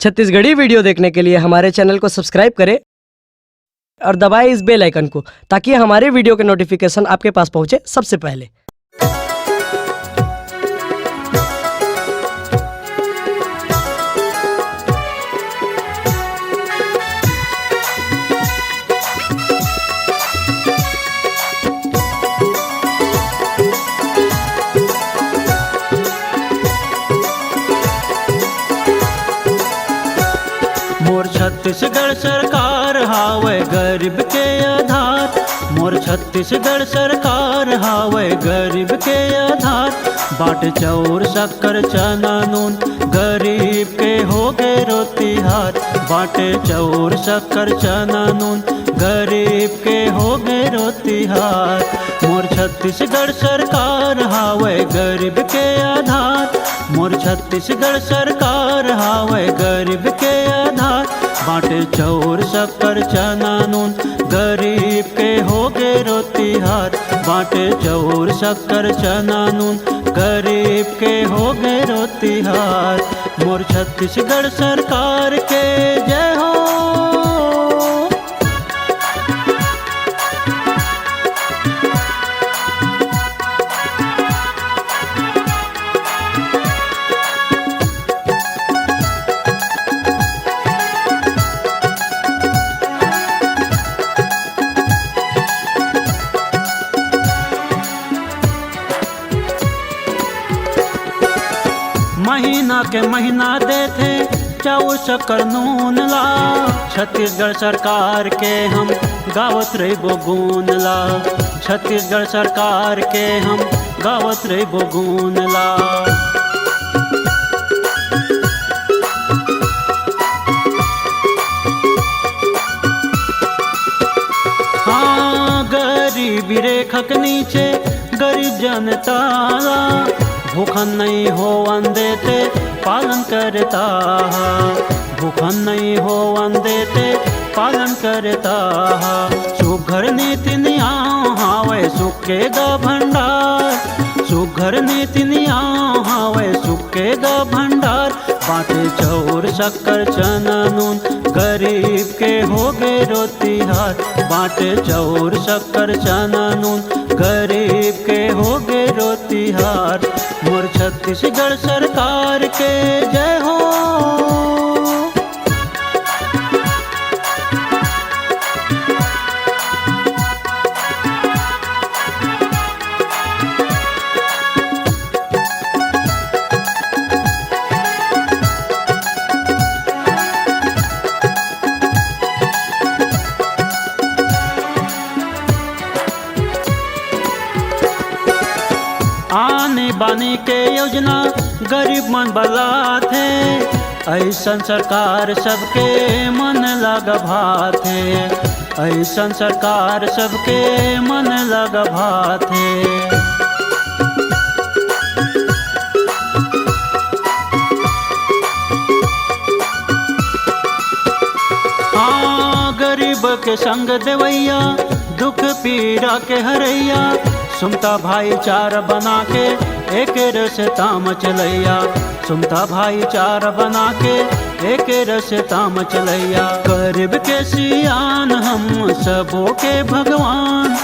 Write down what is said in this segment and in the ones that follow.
Chhattisgarhi video देखने के लिए हमारे चैनल को सब्सक्राइब करें और दबाएं इस बेल आइकन को, ताकि हमारे वीडियो के नोटिफिकेशन आपके पास पहुंचे सबसे पहले। मोर छत्तीसगढ़ सरकार हावे गरीब के आधार। मोर छत्तीसगढ़ सरकार हावे गरीब के आधार। बाट चाउर शक्कर चना नून गरीब के होगे रोतिहार। बाटे चाउर शक्कर चना नून गरीब के होगे रोतिहार। मोर छत्तीसगढ़ सरकार हावे गरीब के आधार। मोर छत्तीसगढ़ सरकार हावे गरीब के आधार। बाटे चाउर शक्कर चना नून गरीब के होगे रोतिहार। बाटे चाउर शक्कर चना नून गरीब के होगे रोतिहार। मोर छत्तीसगढ़ सरकार के जय हो। महीना के महीना देथे चाउर शक्कर नून ला। छत्तीसगढ़ सरकार के हम गावत रहिबो गुण ला। छत्तीसगढ़ सरकार के हम गावत रहिबो गुण ला। हाँ, गरीबी रेखा के नीचे गरीब जनता भूखन नहीं होवन देते पालन करता। भूखन नहीं होवन देते पालन करता। सुघर नीति नियम हावे सुखेगा भंडार। सुघर नीति नियम हावे सुखेगा भंडार। बाटे चाउर शक्कर चना नून गरीब के होगे रोतिहार। बाटे चाउर शक्कर चना नून गरीब के होगे रोतिहार। मोर छत्तीसगढ़ सरकार के जय हो। आने बाने के योजना गरीब मन बलात है। ऐसन सरकार सबके मन लग भात है। ऐसन सरकार सबके मन लग भात है। हाँ, गरीब के संग देवैया दुख पीड़ा के हरैया। सुमता भाईचारा बना के एक रसता मचलैया। सुमता भाईचारा बना के एक रसता मचलैया। गरीब के सियान हम सबों के भगवान।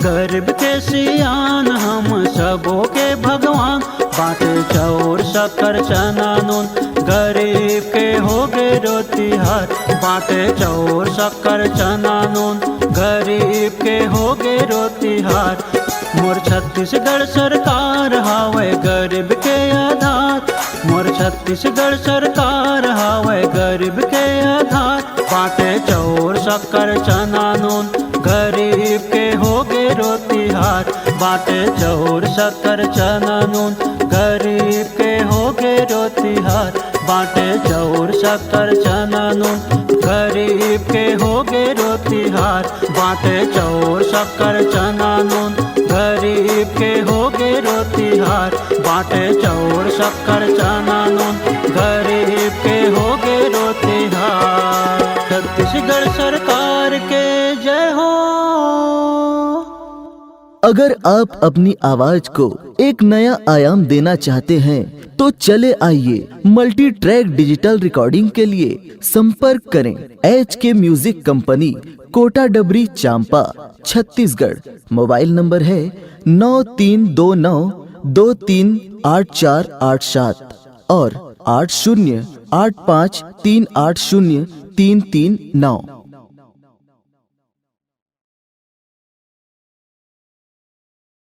गरीब के सियान हम सबों के भगवान। बाटे चाउर शक्कर चना नून गरीब के होगे रोतिहार। बाटे चाउर शक्कर चना नून गरीब के होगे रोतिहार। मोर छत्तीसगढ़ सरकार हावे गरीब के आधार। मोर छत्तीसगढ़ सरकार हावे गरीब के आधार। बाटे चाउर शक्कर चना नून गरीब के होगे रोतिहार। बाटे चाउर शक्कर चना नून गरीब के होगे रोतिहार। बाटे चाउर शक्कर चना नून गरीब के होगे रोतिहार। बाटे चाउर शक्कर चना नून गरीब के होगे रोतिहार। बाटे चाउर शक्कर चना नून गरीब के होगे रोतिहार। छत्तीसगढ़ सरकार के जय हो। अगर आप अपनी आवाज को एक नया आयाम देना चाहते हैं तो चले आइए मल्टी ट्रैक डिजिटल रिकॉर्डिंग के लिए संपर्क करें HK म्यूजिक कंपनी, कोटा डबरी, चांपा, छत्तीसगढ़। मोबाइल नंबर है 9329238487 और 8085380339।